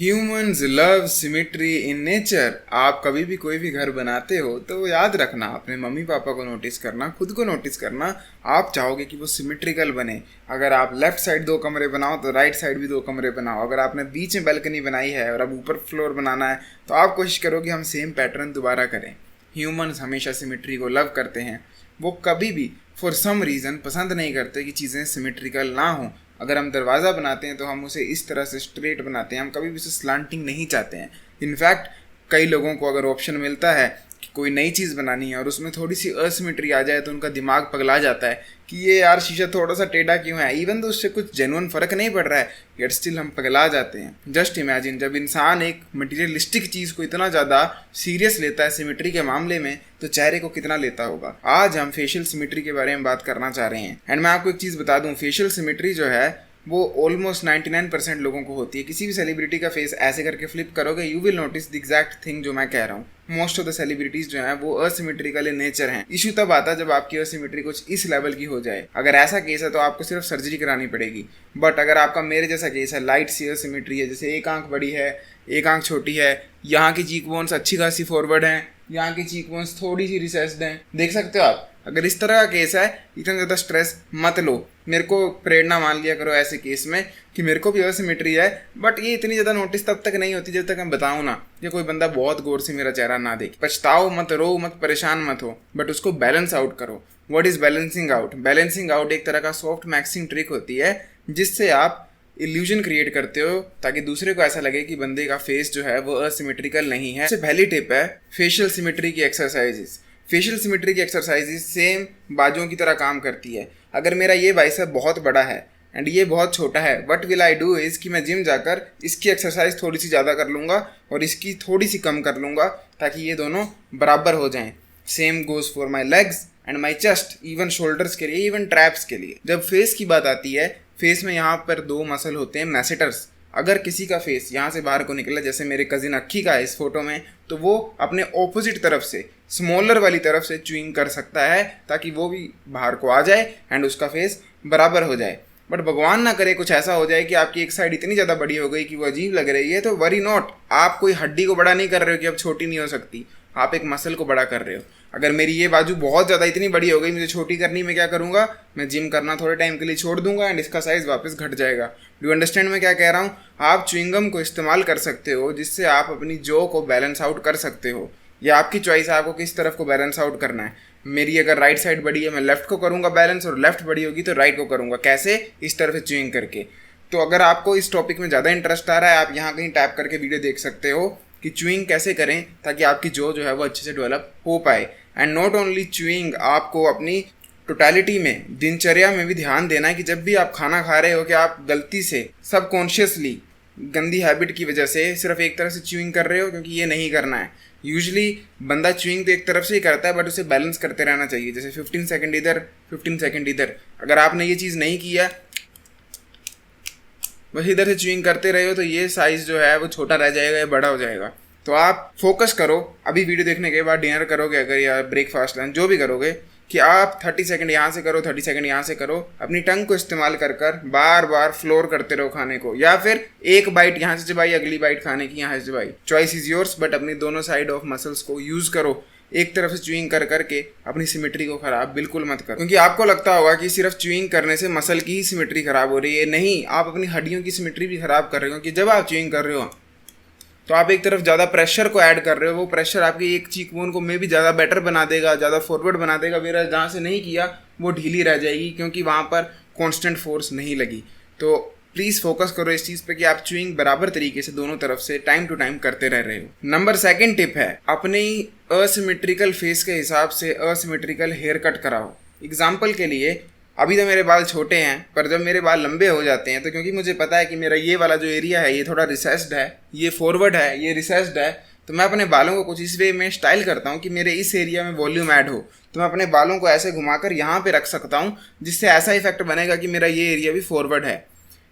Humans love symmetry in nature. आप कभी भी कोई भी घर बनाते हो तो याद रखना, अपने मम्मी पापा को नोटिस करना, खुद को नोटिस करना। आप चाहोगे कि वो सिमिट्रिकल बने। अगर आप लेफ्ट साइड 2 कमरे बनाओ तो राइट साइड भी 2 कमरे बनाओ। अगर आपने बीच में बैल्कनी बनाई है और अब ऊपर फ्लोर बनाना है तो आप कोशिश करो कि हम सेम पैटर्न दोबारा करें। ह्यूमंस हमेशा सिमिट्री को लव करते हैं। वो कभी भी फॉर सम रीज़न पसंद नहीं करते कि चीज़ें सिमिट्रिकल ना हों। अगर हम दरवाज़ा बनाते हैं तो हम उसे इस तरह से स्ट्रेट बनाते हैं, हम कभी भी उसे स्लांटिंग नहीं चाहते हैं। इनफैक्ट कई लोगों को अगर ऑप्शन मिलता है कि कोई नई चीज़ बनानी है और उसमें थोड़ी सी असिमेट्री आ जाए तो उनका दिमाग पगला जाता है कि ये यार शीशा थोड़ा सा टेढ़ा क्यों है। इवन तो उससे कुछ जेन्युइन फ़र्क नहीं पड़ रहा है, यट स्टिल हम पगला जाते हैं। जस्ट इमेजिन, जब इंसान एक मटीरियलिस्टिक चीज़ को इतना ज़्यादा सीरियस लेता है सिमेट्री के मामले में, तो चेहरे को कितना लेता होगा। आज हम फेशियल सिमेट्री के बारे में बात करना चाह रहे हैं। एंड मैं आपको एक चीज़ बता दूं, फेशियल सिमेट्री जो है वो ऑलमोस्ट 99% लोगों को होती है। किसी भी सेलिब्रिटी का फेस ऐसे करके फ्लिप करोगे, you will notice the exact thing जो मैं कह रहा हूँ। मोस्ट ऑफ द सेलिब्रिटीज जो हैं वो असिमेट्रिकल इन नेचर हैं। इशू तब आता है जब आपकी असिमेट्री कुछ इस लेवल की हो जाए। अगर ऐसा केस है तो आपको सिर्फ सर्जरी करानी पड़ेगी। बट अगर आपका मेरे जैसा केस है, लाइट सी असिमेट्री है, जैसे एक आंख बड़ी है, एक आंख छोटी है, यहाँ की चीक बोन्स अच्छी खासी फॉरवर्ड हैं, यहाँ की चीक बोन्स थोड़ी सी रिसेस्ड हैं, देख सकते हो आप। अगर इस तरह का केस है, इतना ज़्यादा स्ट्रेस मत लो। मेरे को प्रेरणा मान लिया करो ऐसे केस में कि मेरे को भी असिमेट्री है, बट ये इतनी ज़्यादा नोटिस तब तक नहीं होती जब तक मैं बताऊँ ना, या कोई बंदा बहुत गौर से मेरा चेहरा ना देखे। पछताओ मत, रो मत, परेशान मत हो, बट उसको बैलेंस आउट करो। What is balancing out? Balancing out एक तरह का सॉफ्ट मैक्सिंग ट्रिक होती है जिससे आप इल्यूजन क्रिएट करते हो ताकि दूसरे को ऐसा लगे कि बंदे का फेस जो है वो असिमेट्रिकल नहीं है। सबसे पहली टिप है फेशियल सिमेट्री की एक्सरसाइजेस। फेशियल सिमेट्री की एक्सरसाइजेस सेम बाजुओं की तरह काम करती है। अगर मेरा ये बाइसेप बहुत बड़ा है एंड ये बहुत छोटा है, what will I do is कि मैं जिम जाकर इसकी एक्सरसाइज थोड़ी सी ज़्यादा कर लूँगा और इसकी थोड़ी सी कम कर लूँगा ताकि ये दोनों बराबर हो जाएं। Same goes for my legs and my chest, even shoulders के लिए, इवन ट्रैप्स के लिए। जब फेस की बात आती है, फेस में यहाँ पर 2 मसल होते हैं, मैसेटर्स। अगर किसी का फेस यहाँ से बाहर को निकला, जैसे मेरे कजिन अक्की का है इस फोटो में, तो वो अपने ऑपोजिट तरफ से, स्मॉलर वाली तरफ से च्यूइंग कर सकता है ताकि वो भी बाहर को आ जाए एंड उसका फेस बराबर हो जाए। बट भगवान ना करे कुछ ऐसा हो जाए कि आपकी एक साइड इतनी ज़्यादा बड़ी हो गई कि वो अजीब लग रही है, तो वरी नॉट। आप कोई हड्डी को बड़ा नहीं कर रहे हो कि अब छोटी नहीं हो सकती, आप एक मसल को बड़ा कर रहे हो। अगर मेरी ये बाजू बहुत ज़्यादा इतनी बड़ी हो गई, मुझे छोटी करनी, मैं क्या करूँगा? मैं जिम करना थोड़े टाइम के लिए छोड़ दूंगा एंड इसका साइज़ वापस घट जाएगा। डू अंडरस्टैंड मैं क्या कह रहा हूँ? आप च्युइंगम को इस्तेमाल कर सकते हो जिससे आप अपनी जॉ को बैलेंस आउट कर सकते हो। या आपकी चॉइस है आपको किस तरफ को बैलेंस आउट करना है। मेरी अगर राइट साइड बड़ी है, मैं लेफ्ट को करूँगा बैलेंस, और लेफ्ट बड़ी होगी तो राइट को करूँगा। कैसे? इस तरफ से च्युइंग करके। तो अगर आपको इस टॉपिक में ज़्यादा इंटरेस्ट आ रहा है, आप यहाँ कहीं टैप करके वीडियो देख सकते हो कि च्युइंग कैसे करें ताकि आपकी जॉ जो है वो अच्छे से डेवलप हो पाए। एंड नॉट ओनली च्युइंग, आपको अपनी टोटलिटी में, दिनचर्या में भी ध्यान देना है कि जब भी आप खाना खा रहे हो कि आप गलती से, सबकॉन्शियसली, गंदी हैबिट की वजह से सिर्फ एक तरफ से च्युइंग कर रहे हो, क्योंकि ये नहीं करना है। यूजुअली बंदा च्युइंग तो एक तरफ से ही करता है, बट उसे बैलेंस करते रहना चाहिए। जैसे 15 सेकंड इधर, 15 सेकंड इधर। अगर आपने ये चीज़ नहीं किया, बस इधर से च्युइंग करते रहे हो, तो ये साइज़ जो है वो छोटा रह जाएगा या बड़ा हो जाएगा। तो आप फोकस करो, अभी वीडियो देखने के बाद डिनर करोगे अगर, या ब्रेकफास्ट, लंच जो भी करोगे, कि आप 30 सेकंड यहाँ से करो, 30 सेकंड यहाँ से करो। अपनी टंग को इस्तेमाल कर कर बार बार फ्लोर करते रहो खाने को, या फिर एक बाइट यहाँ से चबाई, अगली बाइट खाने की यहाँ से चबाई। चॉइस इज़ योर्स, बट अपनी दोनों साइड ऑफ मसल्स को यूज़ करो। एक तरफ से च्युइंग कर करके अपनी सिमेट्री को ख़राब बिल्कुल मत करो, क्योंकि आपको लगता होगा कि सिर्फ च्युइंग करने से मसल की ही सिमेट्री ख़राब हो रही है। नहीं, आप अपनी हड्डियों की सिमेट्री भी ख़राब कर रहे हो, क्योंकि जब आप च्युइंग कर रहे हो तो आप एक तरफ ज़्यादा प्रेशर को ऐड कर रहे हो। वो प्रेशर आपकी एक चीक बोन को मे भी ज़्यादा बेटर बना देगा, ज़्यादा फॉरवर्ड बना देगा, मेरा जहाँ से नहीं किया वो ढीली रह जाएगी, क्योंकि वहाँ पर कांस्टेंट फोर्स नहीं लगी। तो प्लीज़ फोकस करो इस चीज़ पे कि आप च्युइंग बराबर तरीके से दोनों तरफ से टाइम टू टाइम करते रह रहे हो। नंबर 2 टिप है, अपने असिमेट्रिकल फेस के हिसाब से असिमेट्रिकल हेयर कट कराओ। एग्जाम्पल के लिए, अभी तो मेरे बाल छोटे हैं, पर जब मेरे बाल लंबे हो जाते हैं तो क्योंकि मुझे पता है कि मेरा ये वाला जो एरिया है ये थोड़ा रिसेस्ड है, ये फॉरवर्ड है, ये रिसेस्ड है, तो मैं अपने बालों को कुछ इस वे में स्टाइल करता हूँ कि मेरे इस एरिया में वॉल्यूम ऐड हो। तो मैं अपने बालों को ऐसे घुमाकर यहाँ पे रख सकता हूँ जिससे ऐसा इफेक्ट बनेगा कि मेरा ये एरिया भी फॉरवर्ड है।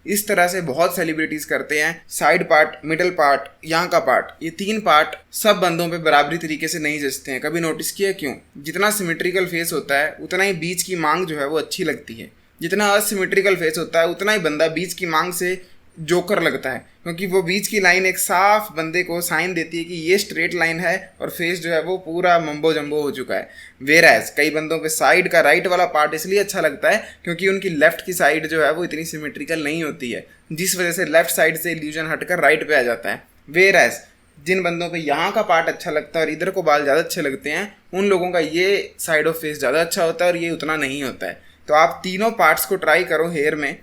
इस तरह से बहुत सेलिब्रिटीज़ करते हैं। साइड पार्ट, मिडल पार्ट, यहाँ का पार्ट, ये 3 पार्ट सब बंदों पे बराबरी तरीके से नहीं जचते हैं। कभी नोटिस किया क्यों? जितना सिमेट्रिकल फेस होता है उतना ही बीच की मांग जो है वो अच्छी लगती है। जितना असिमेट्रिकल फेस होता है उतना ही बंदा बीच की मांग से जोकर लगता है, क्योंकि वो बीच की लाइन एक साफ बंदे को साइन देती है कि ये स्ट्रेट लाइन है और फेस जो है वो पूरा मम्बो जम्बो हो चुका है। वेराज कई बंदों पे साइड का राइट वाला पार्ट इसलिए अच्छा लगता है क्योंकि उनकी लेफ्ट की साइड जो है वो इतनी सिमेट्रिकल नहीं होती है, जिस वजह से लेफ्ट साइड से इल्यूजन हटकर राइट पे आ जाता है। वेराज जिन बंदों पे यहाँ का पार्ट अच्छा लगता है और इधर को बाल ज़्यादा अच्छे लगते हैं, उन लोगों का ये साइड ऑफ फेस ज़्यादा अच्छा होता है और ये उतना नहीं होता है। तो आप तीनों पार्ट्स को ट्राई करो हेयर में,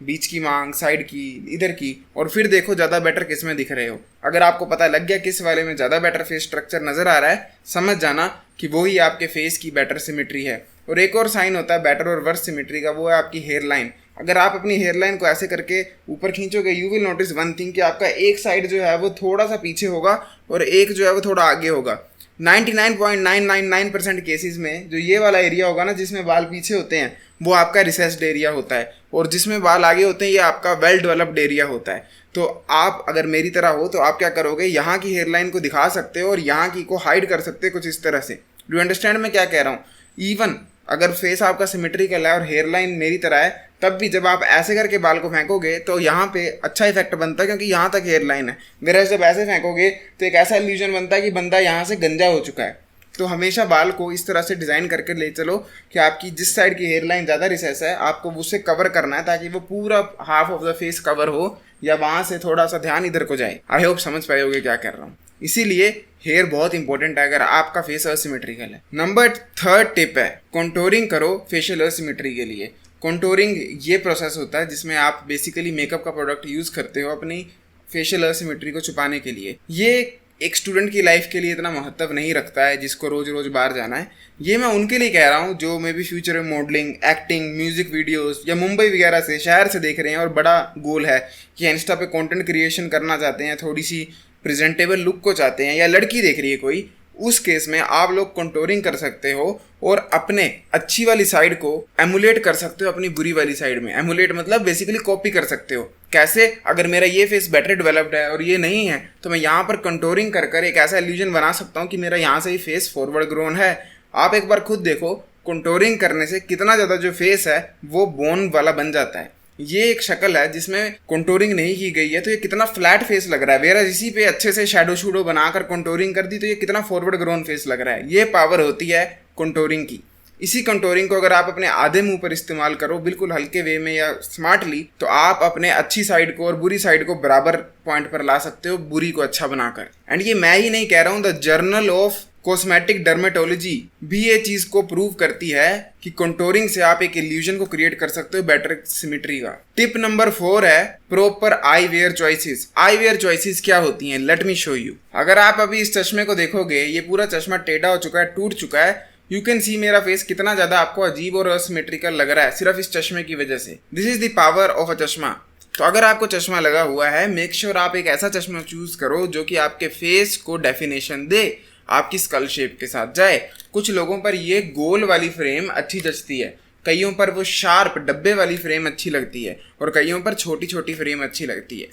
बीच की मांग, साइड की, इधर की, और फिर देखो ज़्यादा बेटर किस में दिख रहे हो। अगर आपको पता लग गया किस वाले में ज़्यादा बेटर फेस स्ट्रक्चर नज़र आ रहा है, समझ जाना कि वही आपके फेस की बेटर सिमेट्री है। और एक और साइन होता है बेटर और वर्स्ट सिमेट्री का, वो है आपकी हेयर लाइन। अगर आप अपनी हेयर लाइन को ऐसे करके ऊपर खींचोगे, you will notice one thing कि आपका एक साइड जो है वो थोड़ा सा पीछे होगा और एक जो है वो थोड़ा आगे होगा। 99.999% केसेस में जो ये वाला एरिया होगा ना जिसमें बाल पीछे होते हैं, वो आपका रिसेस्ड एरिया होता है, और जिसमें बाल आगे होते हैं ये आपका वेल डेवलप्ड एरिया होता है। तो आप अगर मेरी तरह हो तो आप क्या करोगे, यहाँ की हेयरलाइन को दिखा सकते हो और यहाँ की को हाइड कर सकते हो कुछ इस तरह से। डू अंडरस्टैंड मैं क्या कह रहा हूँ? इवन अगर फेस आपका सिमेट्रिकल है और हेयरलाइन मेरी तरह है, तब भी जब आप ऐसे करके बाल को फेंकोगे तो यहाँ पे अच्छा इफेक्ट बनता है क्योंकि यहाँ तक हेयरलाइन है। मेरा जब ऐसे फेंकोगे तो एक ऐसा इल्यूजन बनता है कि बंदा यहाँ से गंजा हो चुका है। तो हमेशा बाल को इस तरह से डिज़ाइन करके ले चलो कि आपकी जिस साइड की हेयरलाइन ज़्यादा रिसेस है आपको उससे कवर करना है ताकि वो पूरा half of the face cover हो, या वहाँ से थोड़ा सा ध्यान इधर को जाए। आई होप समझ पाए होगे क्या कर रहा हूँ। इसीलिए हेयर बहुत इंपॉर्टेंट है अगर आपका फेस असिमेट्रिकल है। नंबर 3 टिप है, कॉन्टोरिंग करो फेशियल असिमेट्री के लिए। कॉन्टोरिंग ये प्रोसेस होता है जिसमें आप बेसिकली मेकअप का प्रोडक्ट यूज़ करते हो अपनी फेशियल असिमेट्री को छुपाने के लिए। ये एक स्टूडेंट की लाइफ के लिए इतना महत्व नहीं रखता है जिसको रोज़ रोज़ बाहर जाना है। ये मैं उनके लिए कह रहा हूँ जो मे बी फ्यूचर में मॉडलिंग, एक्टिंग, म्यूजिक वीडियोस या मुंबई वगैरह से शहर से देख रहे हैं और बड़ा गोल है कि इंस्टा पे कंटेंट क्रिएशन करना चाहते हैं, थोड़ी सी प्रेजेंटेबल लुक को चाहते हैं, या लड़की देख रही है कोई। उस केस में आप लोग कंटोरिंग कर सकते हो और अपने अच्छी वाली साइड को एमुलेट कर सकते हो अपनी बुरी वाली साइड में। एमुलेट मतलब बेसिकली कॉपी कर सकते हो। कैसे? अगर मेरा ये फेस बेटर डेवलप्ड है और ये नहीं है तो मैं यहाँ पर कंटोरिंग कर कर एक ऐसा इल्यूजन बना सकता हूँ कि मेरा यहाँ से ही फेस फॉरवर्ड ग्रोन है। आप एक बार खुद देखो, कंटोरिंग करने से कितना ज़्यादा जो फेस है वो बोन वाला बन जाता है। ये एक शक्ल है जिसमें कंटोरिंग नहीं की गई है तो ये कितना फ्लैट फेस लग रहा है। वेरा इसी पे अच्छे से शैडो शूडो बनाकर कंटोरिंग कर दी तो ये कितना फॉरवर्ड ग्रोन फेस लग रहा है। ये पावर होती है कंटोरिंग की। इसी कंटोरिंग को अगर आप अपने आधे मुंह पर इस्तेमाल करो बिल्कुल हल्के वे में या स्मार्टली, तो आप अपने अच्छी साइड को और बुरी साइड को बराबर पॉइंट पर ला सकते हो, बुरी को अच्छा बनाकर। एंड ये मैं ही नहीं कह रहा हूँ, the journal of cosmetic dermatology भी ये चीज को प्रूव करती है कि कंटोरिंग से आप एक इल्यूजन को क्रिएट कर सकते हो बेटर सिमेट्री का। टिप नंबर 4 है proper eyewear choices. Eyewear choices क्या होती हैं, लेट मी शो यू। अगर आप अभी इस चश्मे को देखोगे, ये पूरा चश्मा टेढ़ा हो चुका है, टूट चुका है। यू कैन सी मेरा फेस कितना ज्यादा आपको अजीब और असिमेट्रिकल लग रहा है सिर्फ इस चश्मे की वजह से। This is the power of a चश्मा। तो अगर आपको चश्मा लगा हुआ है, मेक श्योर आप एक ऐसा चश्मा चूज करो जो कि आपके फेस को डेफिनेशन दे, आपकी स्कल शेप के साथ जाए। कुछ लोगों पर ये गोल वाली फ्रेम अच्छी जचती है, कईयों पर वो शार्प डब्बे वाली फ्रेम अच्छी लगती है और कईयों पर छोटी छोटी फ्रेम अच्छी लगती है।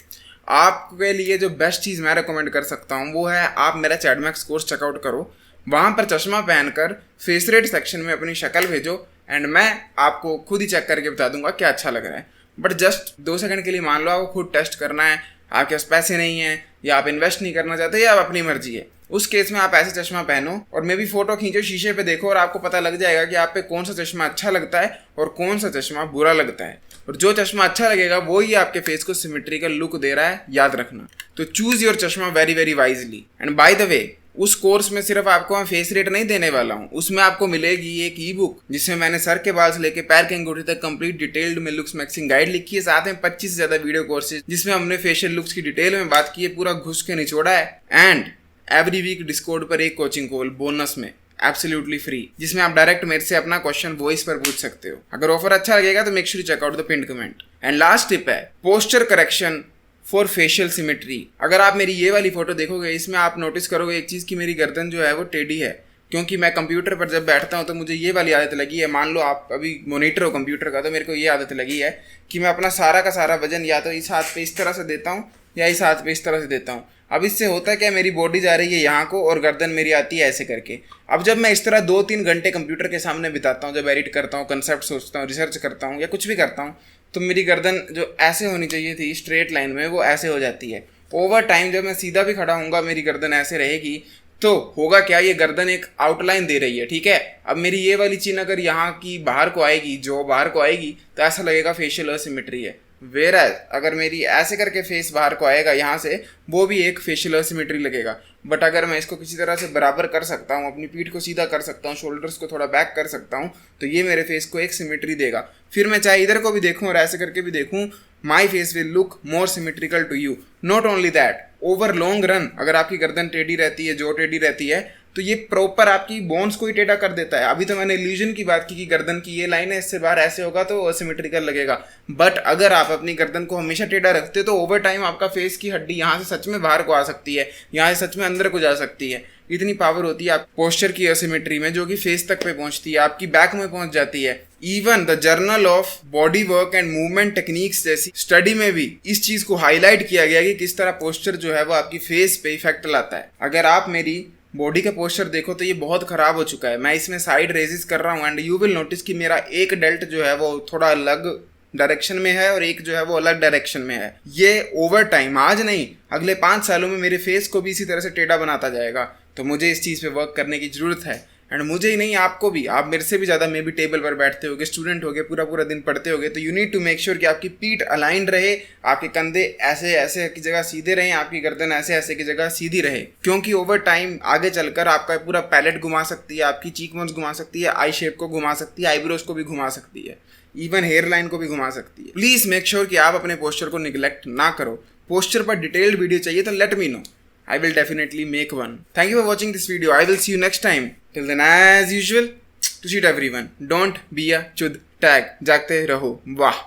आपके लिए जो बेस्ट चीज़ मैं रिकमेंड कर सकता हूँ वो है आप मेरा चैडमैक्स कोर्स चेकआउट करो। वहाँ पर चश्मा पहनकर फेस रेट सेक्शन में अपनी शक्ल भेजो एंड मैं आपको खुद ही चेक करके बता दूंगा क्या अच्छा लग रहा है। बट जस्ट 2 सेकंड के लिए मान लो आपको खुद टेस्ट करना है, आपके पास पैसे नहीं हैं या आप इन्वेस्ट नहीं करना चाहते या आप अपनी मर्जी है। उस केस में आप ऐसे चश्मा पहनो और मे भी फोटो खींचो, शीशे पे देखो और आपको पता लग जाएगा कि आप पे कौन सा चश्मा अच्छा लगता है और कौन सा चश्मा बुरा लगता है। और जो चश्मा अच्छा लगेगा वो ही आपके फेस को सिमेट्रिकल लुक दे रहा है, याद रखना। तो चूज योर चश्मा very very wisely. And by the way, उस कोर्स में सिर्फ आपको मैं फेस रेट नहीं देने वाला हूँ, उसमें आपको मिलेगी एक ई बुक जिसमें मैंने सर के बाल से लेके पैर के अंगूठे तक कंप्लीट डिटेल्ड में लुक्स मैक्सिंग गाइड लिखी है। साथ में 25 से ज्यादा वीडियो कोर्सेज जिसमें हमने फेशियल लुक्स की डिटेल में बात की है, पूरा घुस के निचोड़ा है। एंड एवरी वीक डिस्कॉर्ड पर एक कोचिंग कॉल बोनस में एब्सोल्युटली फ्री, जिसमें आप डायरेक्ट मेरे से अपना क्वेश्चन वॉइस पर पूछ सकते हो। अगर ऑफर अच्छा लगेगा तो make sure check out the pinned comment. And last tip है posture correction for facial symmetry. अगर आप मेरी ये वाली फोटो देखोगे, इसमें आप नोटिस करोगे एक चीज़ की मेरी गर्दन जो है वो टेढ़ी है, क्योंकि मैं कंप्यूटर पर जब बैठता हूँ तो मुझे ये वाली आदत लगी है। मान लो आप अभी मॉनिटर हो कंप्यूटर का, तो मेरे को ये आदत लगी है कि मैं अपना सारा का सारा वजन या तो इस हाथ पे इस तरह से देता हूँ या इस हाथ पे इस तरह से देता हूँ। अब इससे होता क्या, मेरी बॉडी जा रही है यहाँ को और गर्दन मेरी आती है ऐसे करके। अब जब मैं इस तरह 2-3 घंटे कंप्यूटर के सामने बिताता हूँ, जब एडिट करता हूँ, कंसेप्ट सोचता हूँ, रिसर्च करता हूँ या कुछ भी करता हूँ, तो मेरी गर्दन जो ऐसे होनी चाहिए थी स्ट्रेट लाइन में, वो ऐसे हो जाती है। ओवर टाइम जब मैं सीधा भी खड़ा हूँगा मेरी गर्दन ऐसे रहेगी, तो होगा क्या, ये गर्दन एक आउटलाइन दे रही है, ठीक है। अब मेरी ये वाली चीन अगर यहाँ की बाहर को आएगी, जो बाहर को आएगी, तो ऐसा लगेगा फेशियल असिमेट्री है। वेयर अगर मेरी ऐसे करके फेस बाहर को आएगा यहाँ से, वो भी एक फेशियल असिमेट्री लगेगा। बट अगर मैं इसको किसी तरह से बराबर कर सकता हूँ, अपनी पीठ को सीधा कर सकता हूँ, शोल्डर्स को थोड़ा बैक कर सकता हूँ, तो ये मेरे फेस को एक सिमेट्री देगा। फिर मैं चाहे इधर को भी देखूँ और ऐसे करके भी देखूँ, my face will look more symmetrical to you. Not only that, over long run अगर आपकी गर्दन टेढ़ी रहती है, जो टेढ़ी रहती है, तो ये प्रॉपर आपकी बोन्स को ही टेढ़ा कर देता है। अभी तो मैंने इल्यूजन की बात की कि गर्दन की ये लाइन है, इससे बाहर ऐसे होगा तो असिमेट्रिकल लगेगा। बट अगर आप अपनी गर्दन को हमेशा टेढ़ा रखते हो तो ओवर टाइम आपका फेस की हड्डी यहाँ से सच में बाहर को आ सकती है, यहाँ से सच में अंदर को जा सकती है। इतनी पावर होती है आप पोस्चर की असिमेट्री में, जो कि फेस तक पे पहुंचती है, आपकी बैक में पहुंच जाती है। Even the journal of body work and movement techniques जैसी स्टडी में भी इस चीज को हाईलाइट किया गया कि किस तरह पोस्चर जो है वो आपकी फेस पे इफेक्ट लाता है। अगर आप मेरी बॉडी का पोस्चर देखो तो ये बहुत खराब हो चुका है। मैं इसमें साइड रेजिस कर रहा हूँ एंड यू विल नोटिस कि मेरा एक डेल्ट जो है वो थोड़ा अलग डायरेक्शन में है और एक जो है वो अलग डायरेक्शन में है। ये ओवर टाइम, आज नहीं, अगले 5 सालों में मेरे फेस को भी इसी तरह से टेढ़ा बनाता जाएगा। तो मुझे इस चीज़ पे वर्क करने की ज़रूरत है। एंड मुझे ही नहीं, आपको भी, आप मेरे से भी ज़्यादा मे भी टेबल पर बैठते होगे, स्टूडेंट होगे, पूरा पूरा दिन पढ़ते होगे, तो you need to make sure कि आपकी पीठ अलाइंड रहे, आपके कंधे ऐसे ऐसे की जगह सीधे रहें, आपकी गर्दन ऐसे ऐसे की जगह सीधी रहे। क्योंकि ओवर टाइम आगे चलकर आपका पूरा पैलेट घुमा सकती है, आपकी चीक बोन्स घुमा सकती है, आई शेप को घुमा सकती है, आईब्रोज को भी घुमा सकती है, इवन हेयर लाइन को भी घुमा सकती है। प्लीज़ मेक श्योर कि आप अपने पोस्चर को निगलेक्ट ना करो। पोस्चर पर डिटेल्ड वीडियो चाहिए तो let me know. I will definitely make one. Thank you for watching this video. I will see you next time. Till then, as usual, to shoot everyone, don't be a chud tag. जागते रहो. वाह.